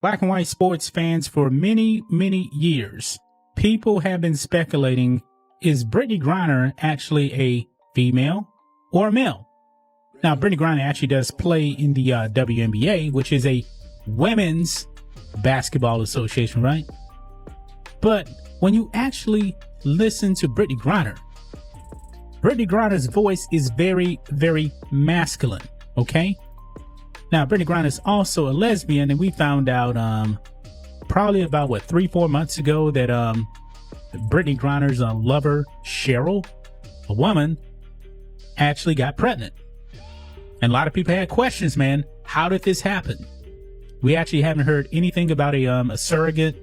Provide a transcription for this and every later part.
Black and white sports fans for many, many years, people have been speculating, is Brittney Griner actually a female or a male? Now, Brittney Griner actually does play in the WNBA, which is a women's basketball association, right? But when you actually listen to Brittney Griner's voice is very, very masculine, okay? Now, Brittney Griner is also a lesbian, and we found out probably about, 3-4 months ago that Brittney Griner's lover, Cheryl, a woman, actually got pregnant. And a lot of people had questions, man. How did this happen? We actually haven't heard anything about a surrogate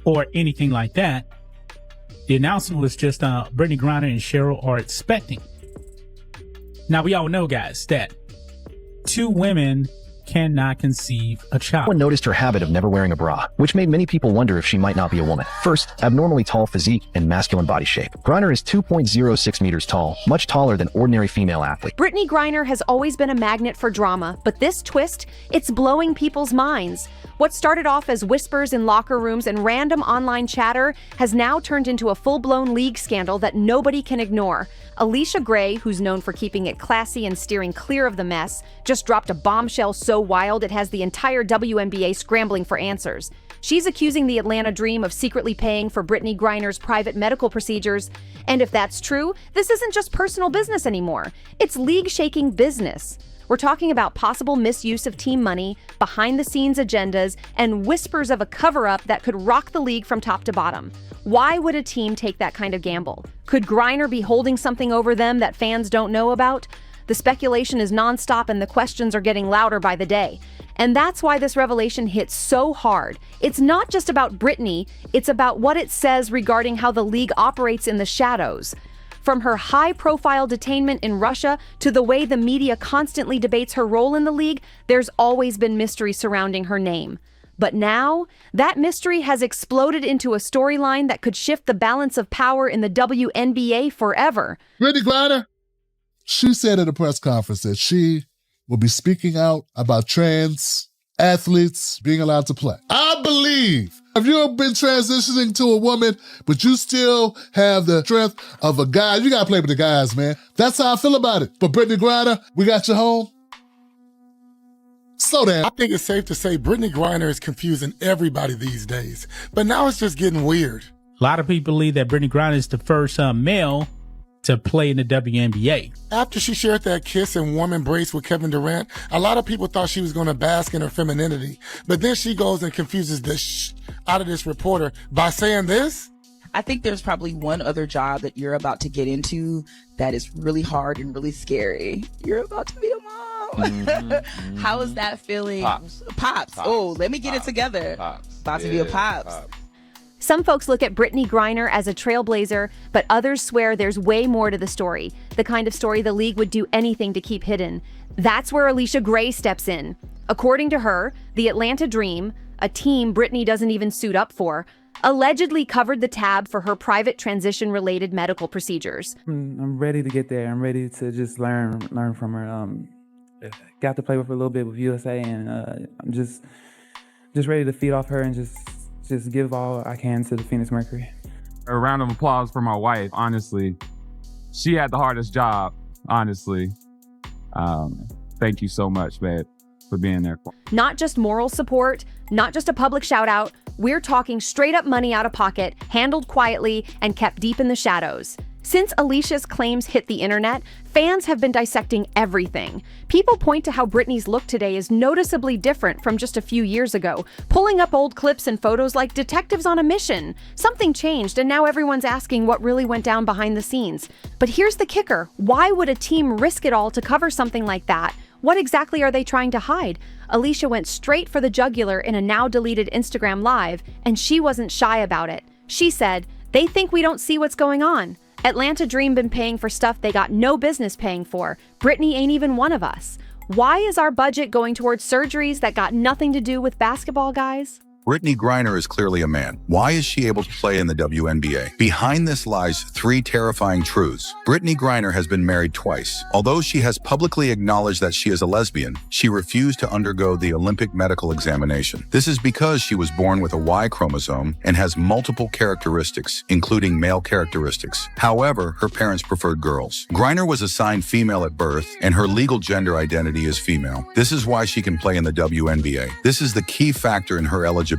or anything like that. The announcement was just Brittney Griner and Cheryl are expecting. Now, we all know, guys, that two women cannot conceive a child. One noticed her habit of never wearing a bra, which made many people wonder if she might not be a woman. First, abnormally tall physique and masculine body shape. Griner is 2.06 meters tall, much taller than ordinary female athlete. Brittney Griner has always been a magnet for drama, but this twist, it's blowing people's minds. What started off as whispers in locker rooms and random online chatter has now turned into a full-blown league scandal that nobody can ignore. Allisha Gray, who's known for keeping it classy and steering clear of the mess, just dropped a bombshell so wild it has the entire WNBA scrambling for answers. She's accusing the Atlanta Dream of secretly paying for Brittney Griner's private medical procedures. And if that's true, this isn't just personal business anymore. It's league-shaking business. We're talking about possible misuse of team money, behind-the-scenes agendas, and whispers of a cover-up that could rock the league from top to bottom. Why would a team take that kind of gamble? Could Griner be holding something over them that fans don't know about? The speculation is nonstop and the questions are getting louder by the day. And that's why this revelation hits so hard. It's not just about Brittney, it's about what it says regarding how the league operates in the shadows. From her high-profile detainment in Russia to the way the media constantly debates her role in the league, there's always been mystery surrounding her name. But now, that mystery has exploded into a storyline that could shift the balance of power in the WNBA forever. Brittney Griner, she said at a press conference that she will be speaking out about trans athletes being allowed to play. I believe if you've been transitioning to a woman, but you still have the strength of a guy, you gotta play with the guys, man. That's how I feel about it. But Brittney Griner, we got you home. Slow down. I think it's safe to say Brittney Griner is confusing everybody these days. But now it's just getting weird. A lot of people believe that Brittney Griner is the first male to play in the WNBA. After she shared that kiss and warm embrace with Kevin Durant, a lot of people thought she was going to bask in her femininity. But then she goes and confuses the out of this reporter by saying this. I think there's probably one other job that you're about to get into that is really hard and really scary. You're about to be a mom. How is that feeling? Pops. Oh, let me get it together. About to be a pops. Some folks look at Brittney Griner as a trailblazer, but others swear there's way more to the story, the kind of story the league would do anything to keep hidden. That's where Allisha Gray steps in. According to her, the Atlanta Dream, a team Brittney doesn't even suit up for, allegedly covered the tab for her private transition-related medical procedures. I'm ready to get there. I'm ready to just learn from her. Got to play with her a little bit with USA, and I'm just ready to feed off her and just give all I can to the Phoenix Mercury. A round of applause for my wife, honestly. She had the hardest job, honestly. Thank you so much, babe, for being there. Not just moral support, not just a public shout out, we're talking straight up money out of pocket, handled quietly, and kept deep in the shadows. Since Allisha's claims hit the internet, fans have been dissecting everything. People point to how Brittney's look today is noticeably different from just a few years ago, pulling up old clips and photos like detectives on a mission. Something changed, and now everyone's asking what really went down behind the scenes. But here's the kicker. Why would a team risk it all to cover something like that? What exactly are they trying to hide? Allisha went straight for the jugular in a now-deleted Instagram Live, and she wasn't shy about it. She said, "They think we don't see what's going on. Atlanta Dream been paying for stuff they got no business paying for. Brittney ain't even one of us. Why is our budget going towards surgeries that got nothing to do with basketball, guys?" Brittney Griner is clearly a man. Why is she able to play in the WNBA? Behind this lies 3 terrifying truths. Brittney Griner has been married twice. Although she has publicly acknowledged that she is a lesbian, she refused to undergo the Olympic medical examination. This is because she was born with a Y chromosome and has multiple characteristics, including male characteristics. However, her parents preferred girls. Griner was assigned female at birth, and her legal gender identity is female. This is why she can play in the WNBA. This is the key factor in her eligibility.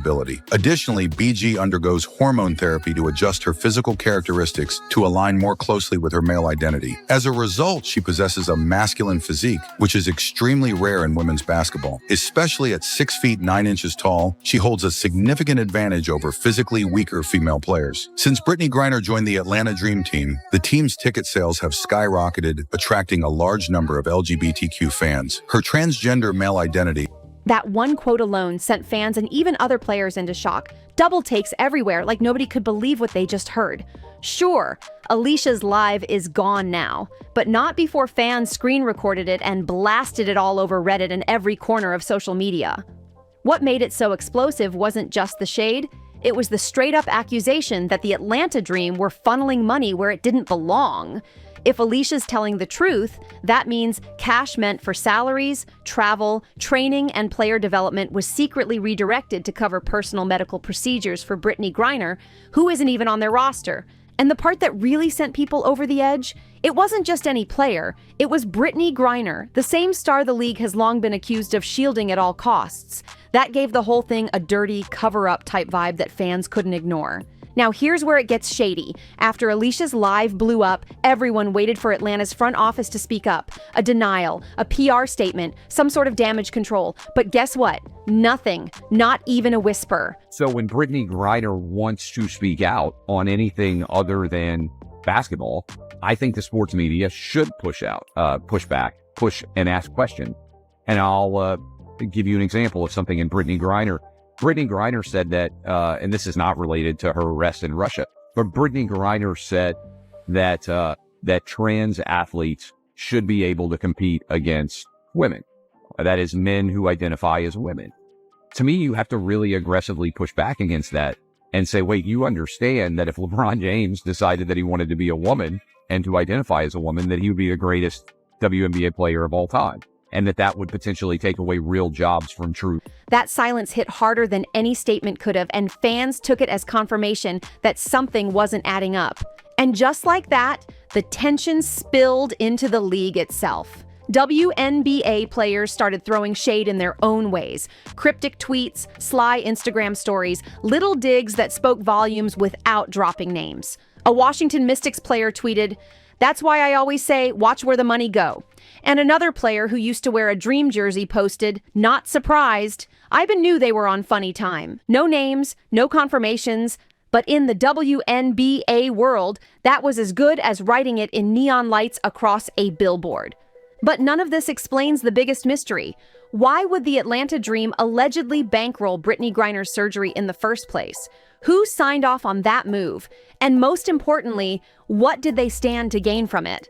Additionally, BG undergoes hormone therapy to adjust her physical characteristics to align more closely with her male identity. As a result, she possesses a masculine physique, which is extremely rare in women's basketball. Especially at 6 feet 9 inches tall, she holds a significant advantage over physically weaker female players. Since Brittney Griner joined the Atlanta Dream Team, the team's ticket sales have skyrocketed, attracting a large number of LGBTQ fans. Her transgender male identity. That one quote alone sent fans and even other players into shock. Double takes everywhere, like nobody could believe what they just heard. Sure, Allisha's live is gone now, but not before fans screen recorded it and blasted it all over Reddit and every corner of social media. What made it so explosive wasn't just the shade, it was the straight-up accusation that the Atlanta Dream were funneling money where it didn't belong. If Allisha's telling the truth, that means cash meant for salaries, travel, training, and player development was secretly redirected to cover personal medical procedures for Brittney Griner, who isn't even on their roster. And the part that really sent people over the edge? It wasn't just any player, it was Brittney Griner, the same star the league has long been accused of shielding at all costs. That gave the whole thing a dirty, cover-up type vibe that fans couldn't ignore. Now here's where it gets shady. After Allisha's live blew up, everyone waited for Atlanta's front office to speak up. A denial, a PR statement, some sort of damage control. But guess what? Nothing. Not even a whisper. So when Brittney Griner wants to speak out on anything other than basketball, I think the sports media should push back, and ask questions. And I'll give you an example of something in Brittney Griner. Brittney Griner said that, and this is not related to her arrest in Russia, but Brittney Griner said that that trans athletes should be able to compete against women. That is, men who identify as women. To me, you have to really aggressively push back against that and say, wait, you understand that if LeBron James decided that he wanted to be a woman and to identify as a woman, that he would be the greatest WNBA player of all time. And that would potentially take away real jobs from true. That silence hit harder than any statement could have, and fans took it as confirmation that something wasn't adding up. And just like that, the tension spilled into the league itself. WNBA players started throwing shade in their own ways. Cryptic tweets, sly Instagram stories, little digs that spoke volumes without dropping names. A Washington Mystics player tweeted, "That's why I always say, watch where the money go." And another player who used to wear a Dream jersey posted, "Not surprised. I knew they were on funny time." No names, no confirmations, but in the WNBA world, that was as good as writing it in neon lights across a billboard. But none of this explains the biggest mystery. Why would the Atlanta Dream allegedly bankroll Brittney Griner's surgery in the first place? Who signed off on that move? And most importantly, what did they stand to gain from it?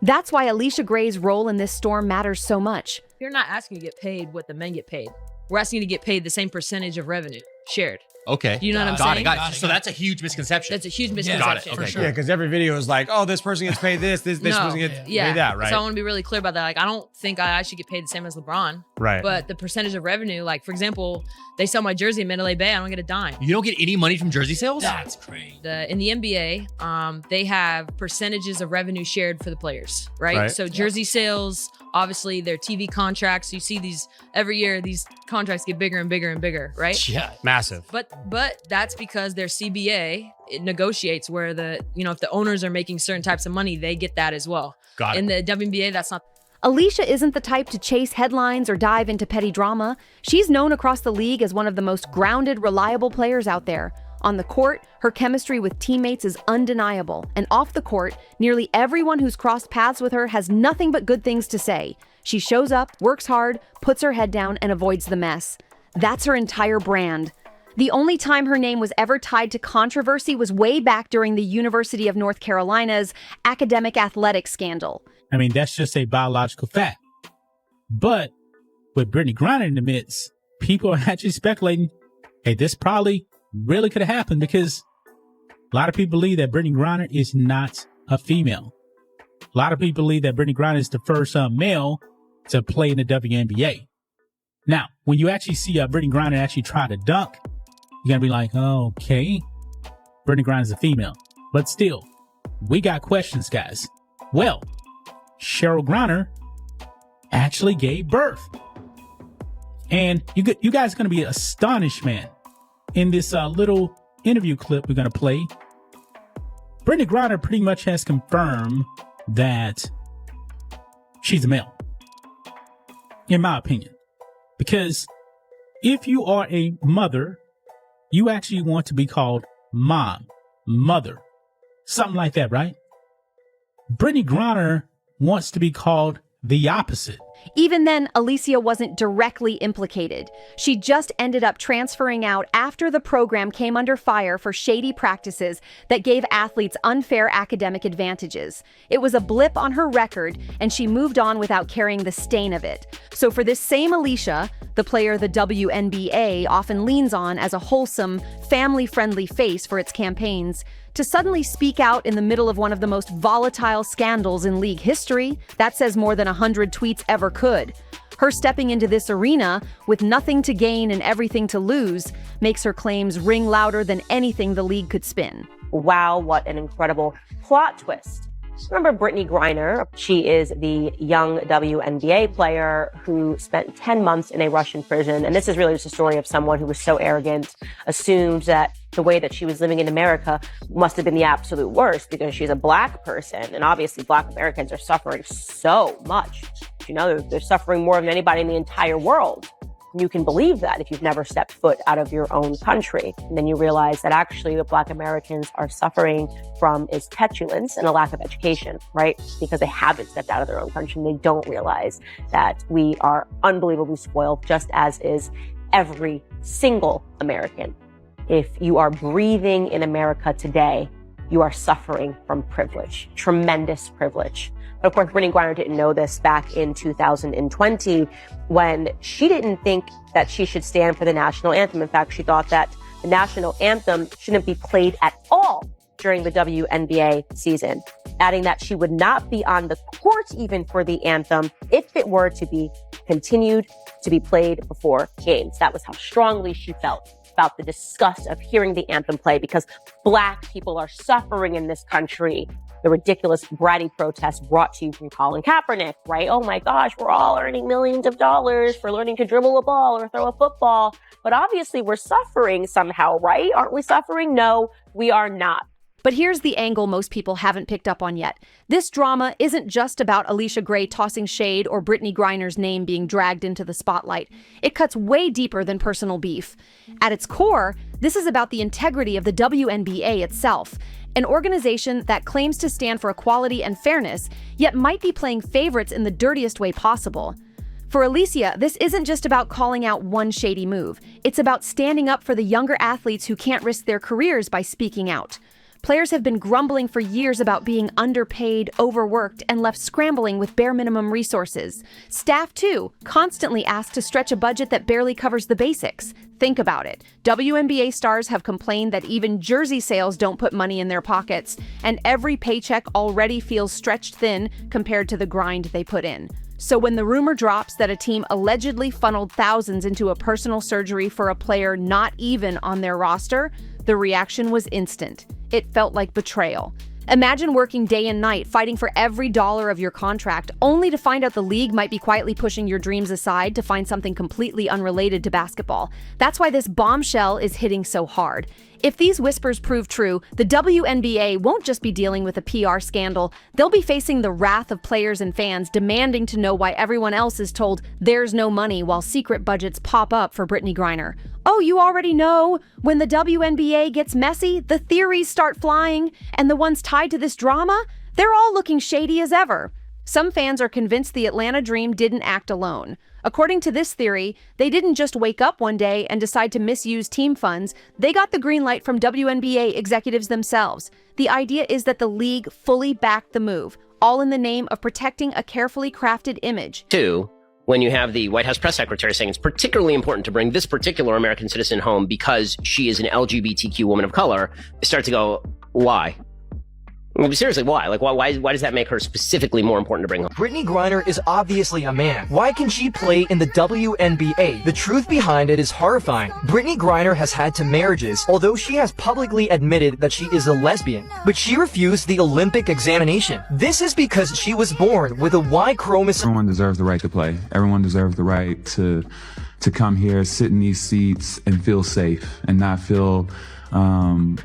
That's why Allisha Gray's role in this storm matters so much. You're not asking to get paid what the men get paid. We're asking to get paid the same percentage of revenue shared. Okay. Do you know what I'm saying? Got it. So that's a huge misconception. That's a huge misconception. Got it. Okay. Yeah, because every video is like, oh, this person gets paid this person gets paid that, right? So I want to be really clear about that. Like, I don't think I should get paid the same as LeBron. Right. But the percentage of revenue, like, for example, they sell my jersey in Mandalay Bay, I don't get a dime. You don't get any money from jersey sales? That's crazy. In the NBA, they have percentages of revenue shared for the players, right? So jersey sales, obviously their TV contracts, you see these every year, these contracts get bigger and bigger and bigger, right? Yeah. Massive. But that's because their CBA, it negotiates where if the owners are making certain types of money, they get that as well. Got it. In the WNBA, that's not. Allisha isn't the type to chase headlines or dive into petty drama. She's known across the league as one of the most grounded, reliable players out there. On the court, her chemistry with teammates is undeniable. And off the court, nearly everyone who's crossed paths with her has nothing but good things to say. She shows up, works hard, puts her head down, and avoids the mess. That's her entire brand. The only time her name was ever tied to controversy was way back during the University of North Carolina's academic athletics scandal. I mean, that's just a biological fact. But with Brittney Griner in the midst, people are actually speculating hey, this probably really could have happened because a lot of people believe that Brittney Griner is not a female. A lot of people believe that Brittney Griner is the first male to play in the WNBA. Now, when you actually see Brittney Griner actually try to dunk, you're going to be like, oh, okay, Brittney Griner is a female. But still, we got questions, guys. Well, Cheryl Griner actually gave birth. And you guys are going to be astonished, man. In this little interview clip we're going to play, Brittney Griner pretty much has confirmed that she's a male, in my opinion. Because if you are a mother, you actually want to be called mom, mother, something like that, right? Brittney Griner wants to be called the opposite. Even then, Allisha wasn't directly implicated. She just ended up transferring out after the program came under fire for shady practices that gave athletes unfair academic advantages. It was a blip on her record, and she moved on without carrying the stain of it. So for this same Allisha, the player the WNBA often leans on as a wholesome, family-friendly face for its campaigns, to suddenly speak out in the middle of one of the most volatile scandals in league history, that says more than 100 tweets ever could. Her stepping into this arena with nothing to gain and everything to lose makes her claims ring louder than anything the league could spin. Wow, what an incredible plot twist. Remember Brittney Griner? She is the young WNBA player who spent 10 months in a Russian prison. And this is really just a story of someone who was so arrogant, assumed that the way that she was living in America must have been the absolute worst because she's a black person. And obviously black Americans are suffering so much. You know, they're suffering more than anybody in the entire world. You can believe that if you've never stepped foot out of your own country. And then you realize that actually what Black Americans are suffering from is petulance and a lack of education, right? Because they haven't stepped out of their own country and they don't realize that we are unbelievably spoiled, just as is every single American. If you are breathing in America today, you are suffering from privilege, tremendous privilege. But of course, Brittney Griner didn't know this back in 2020 when she didn't think that she should stand for the national anthem. In fact, she thought that the national anthem shouldn't be played at all during the WNBA season, adding that she would not be on the court even for the anthem if it were to be continued to be played before games. That was how strongly she felt about the disgust of hearing the anthem play because Black people are suffering in this country. The ridiculous bratty protest brought to you from Colin Kaepernick, right? Oh my gosh, we're all earning millions of dollars for learning to dribble a ball or throw a football. But obviously we're suffering somehow, right? Aren't we suffering? No, we are not. But here's the angle most people haven't picked up on yet. This drama isn't just about Allisha Gray tossing shade or Brittney Griner's name being dragged into the spotlight. It cuts way deeper than personal beef. At its core, this is about the integrity of the WNBA itself, an organization that claims to stand for equality and fairness, yet might be playing favorites in the dirtiest way possible. For Allisha, this isn't just about calling out one shady move. It's about standing up for the younger athletes who can't risk their careers by speaking out. Players have been grumbling for years about being underpaid, overworked, and left scrambling with bare minimum resources. Staff, too, constantly asked to stretch a budget that barely covers the basics. Think about it. WNBA stars have complained that even jersey sales don't put money in their pockets, and every paycheck already feels stretched thin compared to the grind they put in. So when the rumor drops that a team allegedly funneled thousands into a personal surgery for a player not even on their roster, the reaction was instant. It felt like betrayal. Imagine working day and night, fighting for every dollar of your contract, only to find out the league might be quietly pushing your dreams aside to find something completely unrelated to basketball. That's why this bombshell is hitting so hard. If these whispers prove true, the WNBA won't just be dealing with a PR scandal. They'll be facing the wrath of players and fans demanding to know why everyone else is told there's no money while secret budgets pop up for Brittney Griner. Oh, you already know? When the WNBA gets messy, the theories start flying, and the ones tied to this drama, they're all looking shady as ever. Some fans are convinced the Atlanta Dream didn't act alone. According to this theory, they didn't just wake up one day and decide to misuse team funds. They got the green light from WNBA executives themselves. The idea is that the league fully backed the move, all in the name of protecting a carefully crafted image. 2. when you have the White House press secretary saying it's particularly important to bring this particular American citizen home because she is an LGBTQ woman of color, I start to go, why? I mean, seriously, why? Like, why does that make her specifically more important to bring home? Brittney Griner is obviously a man. Why can she play in the WNBA? The truth behind it is horrifying. Brittney Griner has had 2 marriages, although she has publicly admitted that she is a lesbian. But she refused the Olympic examination. This is because she was born with a Y chromosome. Everyone deserves the right to play. Everyone deserves the right to come here, sit in these seats, and feel safe and not feel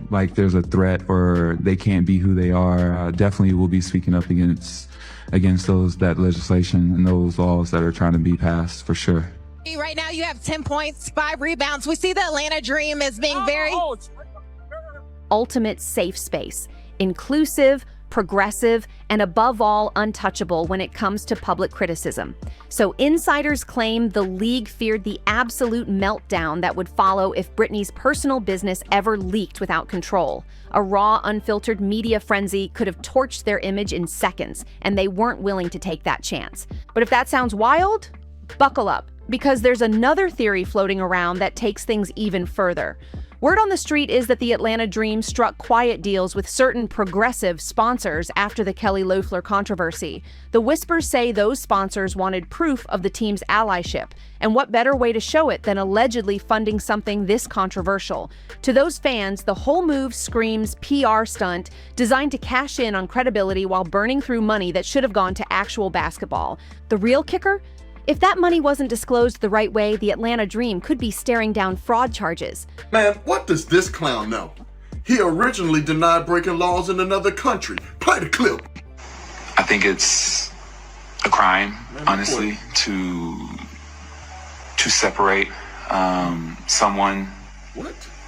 like there's a threat or they can't be who they are. Definitely will be speaking up against that legislation and those laws that are trying to be passed for sure. Right now you have 10 points, 5 rebounds. We see the Atlanta Dream as being very ultimate safe space, inclusive, progressive, and above all, untouchable when it comes to public criticism. So insiders claim the league feared the absolute meltdown that would follow if Brittney's personal business ever leaked without control. A raw, unfiltered media frenzy could have torched their image in seconds, and they weren't willing to take that chance. But if that sounds wild, buckle up, because there's another theory floating around that takes things even further. Word on the street is that the Atlanta Dream struck quiet deals with certain progressive sponsors after the Kelly Loeffler controversy. The whispers say those sponsors wanted proof of the team's allyship, and what better way to show it than allegedly funding something this controversial? To those fans, the whole move screams PR stunt designed to cash in on credibility while burning through money that should have gone to actual basketball. The real kicker? If that money wasn't disclosed the right way, the Atlanta Dream could be staring down fraud charges. Man, what does this clown know? He originally denied breaking laws in another country. Play the clip. I think it's a crime, honestly, to separate someone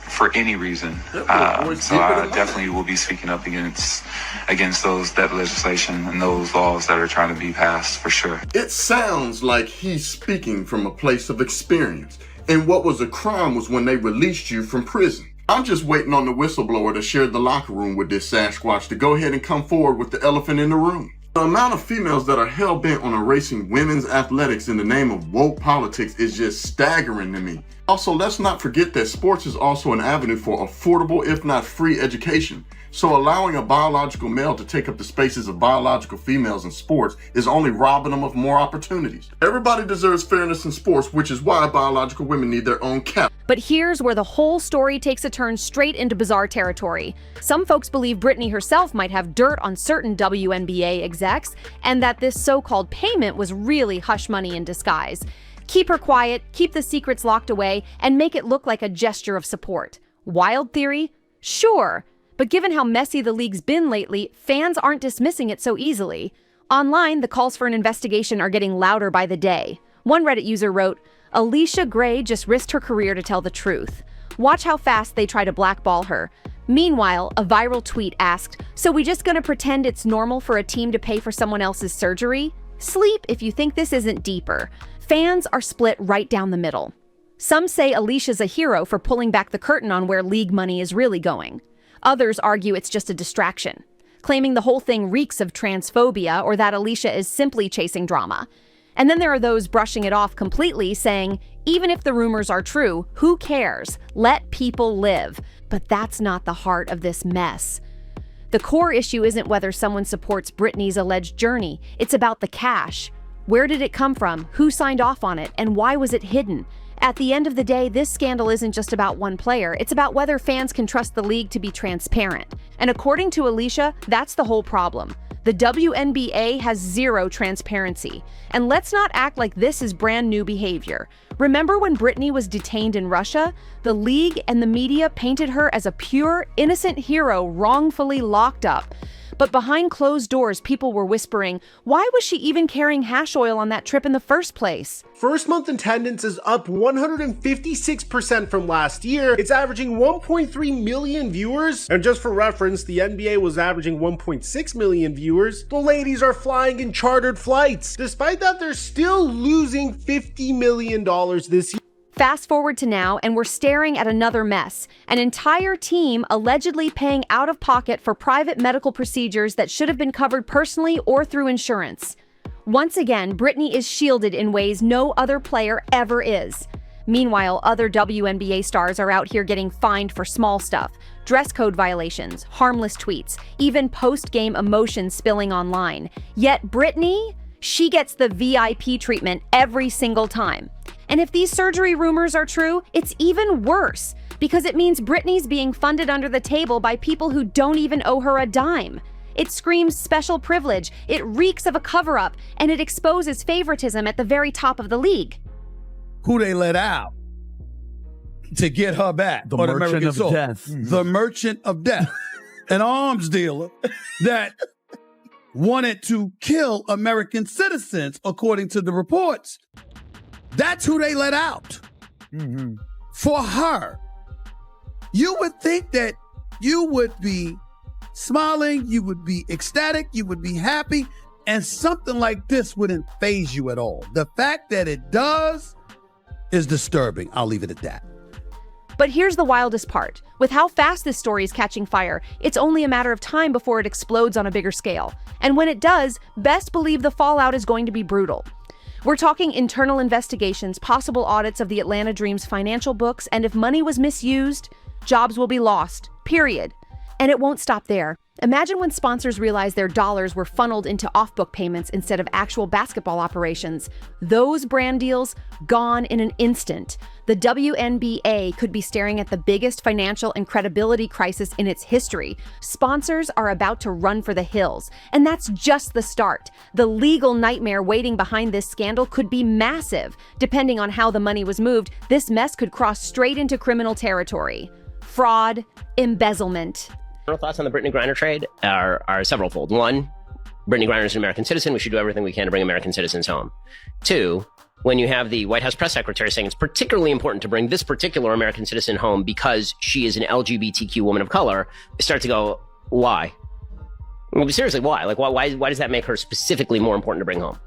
for any reason. So I definitely will be speaking up against that legislation and those laws that are trying to be passed for sure. It sounds like he's speaking from a place of experience. And what was a crime was when they released you from prison. I'm just waiting on the whistleblower that shared the locker room with this Sasquatch to go ahead and come forward with the elephant in the room. The amount of females that are hell-bent on erasing women's athletics in the name of woke politics is just staggering to me. Also, let's not forget that sports is also an avenue for affordable, if not free, education. So allowing a biological male to take up the spaces of biological females in sports is only robbing them of more opportunities. Everybody deserves fairness in sports, which is why biological women need their own cap. But here's where the whole story takes a turn straight into bizarre territory. Some folks believe Brittney herself might have dirt on certain WNBA execs, and that this so-called payment was really hush money in disguise. Keep her quiet, keep the secrets locked away, and make it look like a gesture of support. Wild theory? Sure. But given how messy the league's been lately, fans aren't dismissing it so easily. Online, the calls for an investigation are getting louder by the day. One Reddit user wrote, "Allisha Gray just risked her career to tell the truth. Watch how fast they try to blackball her." Meanwhile, a viral tweet asked, "So we just gonna pretend it's normal for a team to pay for someone else's surgery? Sleep if you think this isn't deeper." Fans are split right down the middle. Some say Allisha's a hero for pulling back the curtain on where league money is really going. Others argue it's just a distraction, claiming the whole thing reeks of transphobia or that Allisha is simply chasing drama. And then there are those brushing it off completely, saying, even if the rumors are true, who cares? Let people live. But that's not the heart of this mess. The core issue isn't whether someone supports Brittney's alleged journey. It's about the cash. Where did it come from? Who signed off on it? And why was it hidden? At the end of the day, this scandal isn't just about one player. It's about whether fans can trust the league to be transparent. And according to Allisha, that's the whole problem. The WNBA has zero transparency. And let's not act like this is brand new behavior. Remember when Brittney was detained in Russia? The league and the media painted her as a pure, innocent hero wrongfully locked up. But behind closed doors, people were whispering, why was she even carrying hash oil on that trip in the first place? First month attendance is up 156% from last year. It's averaging 1.3 million viewers. And just for reference, the NBA was averaging 1.6 million viewers. The ladies are flying in chartered flights. Despite that, they're still losing $50 million this year. Fast forward to now, and we're staring at another mess. An entire team allegedly paying out of pocket for private medical procedures that should have been covered personally or through insurance. Once again, Brittney is shielded in ways no other player ever is. Meanwhile, other WNBA stars are out here getting fined for small stuff, dress code violations, harmless tweets, even post-game emotions spilling online. Yet Brittney, she gets the VIP treatment every single time. And if these surgery rumors are true, it's even worse, because it means Brittney's being funded under the table by people who don't even owe her a dime. It screams special privilege, it reeks of a cover-up, and it exposes favoritism at the very top of the league. Who they let out to get her back? The on merchant American of soil. death. The merchant of death. An arms dealer that wanted to kill American citizens, according to the reports. That's who they let out for her. You would think that you would be smiling, you would be ecstatic, you would be happy, and something like this wouldn't faze you at all. The fact that it does is disturbing. I'll leave it at that. But here's the wildest part. With how fast this story is catching fire, it's only a matter of time before it explodes on a bigger scale. And when it does, best believe the fallout is going to be brutal. We're talking internal investigations, possible audits of the Atlanta Dream's financial books, and if money was misused, jobs will be lost, period. And it won't stop there. Imagine when sponsors realized their dollars were funneled into off-book payments instead of actual basketball operations. Those brand deals, gone in an instant. The WNBA could be staring at the biggest financial and credibility crisis in its history. Sponsors are about to run for the hills. And that's just the start. The legal nightmare waiting behind this scandal could be massive. Depending on how the money was moved, this mess could cross straight into criminal territory. Fraud, embezzlement. Thoughts on the Brittney Griner trade are severalfold. One, Brittney Griner is an American citizen. We should do everything we can to bring American citizens home. Two, when you have the White House press secretary saying it's particularly important to bring this particular American citizen home because she is an LGBTQ woman of color, I start to go, why? I mean, seriously, why? Like, why does that make her specifically more important to bring home?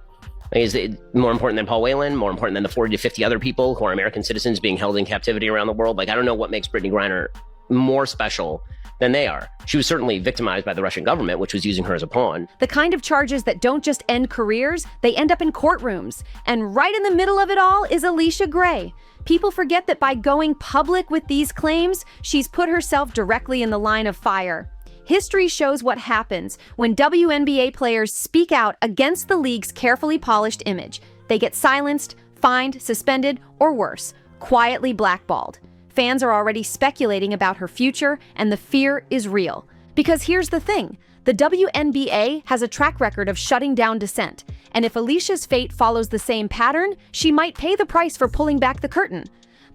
Like, is it more important than Paul Whelan? More important than the 40 to 50 other people who are American citizens being held in captivity around the world? Like, I don't know what makes Brittney Griner more special than they are. She was certainly victimized by the Russian government, which was using her as a pawn. The kind of charges that don't just end careers, they end up in courtrooms. And right in the middle of it all is Allisha Gray. People forget that by going public with these claims, she's put herself directly in the line of fire. History shows what happens when WNBA players speak out against the league's carefully polished image. They get silenced, fined, suspended, or worse, quietly blackballed. Fans are already speculating about her future, and the fear is real. Because here's the thing, the WNBA has a track record of shutting down dissent, and if Allisha's fate follows the same pattern, she might pay the price for pulling back the curtain.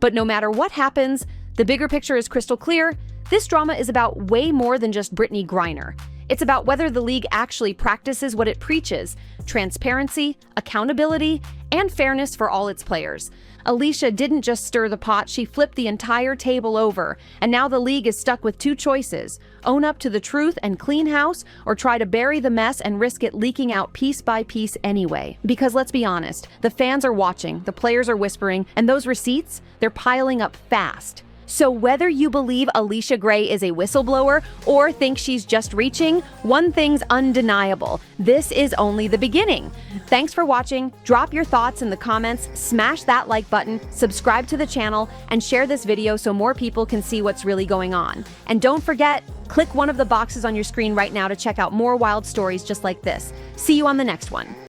But no matter what happens, the bigger picture is crystal clear. This drama is about way more than just Brittney Griner. It's about whether the league actually practices what it preaches: transparency, accountability, and fairness for all its players. Allisha didn't just stir the pot, she flipped the entire table over. And now the league is stuck with two choices: own up to the truth and clean house, or try to bury the mess and risk it leaking out piece by piece anyway. Because let's be honest, the fans are watching, the players are whispering, and those receipts, they're piling up fast. So whether you believe Allisha Gray is a whistleblower or think she's just reaching, one thing's undeniable: this is only the beginning. Thanks for watching. Drop your thoughts in the comments, smash that like button, subscribe to the channel, and share this video so more people can see what's really going on. And don't forget, click one of the boxes on your screen right now to check out more wild stories just like this. See you on the next one.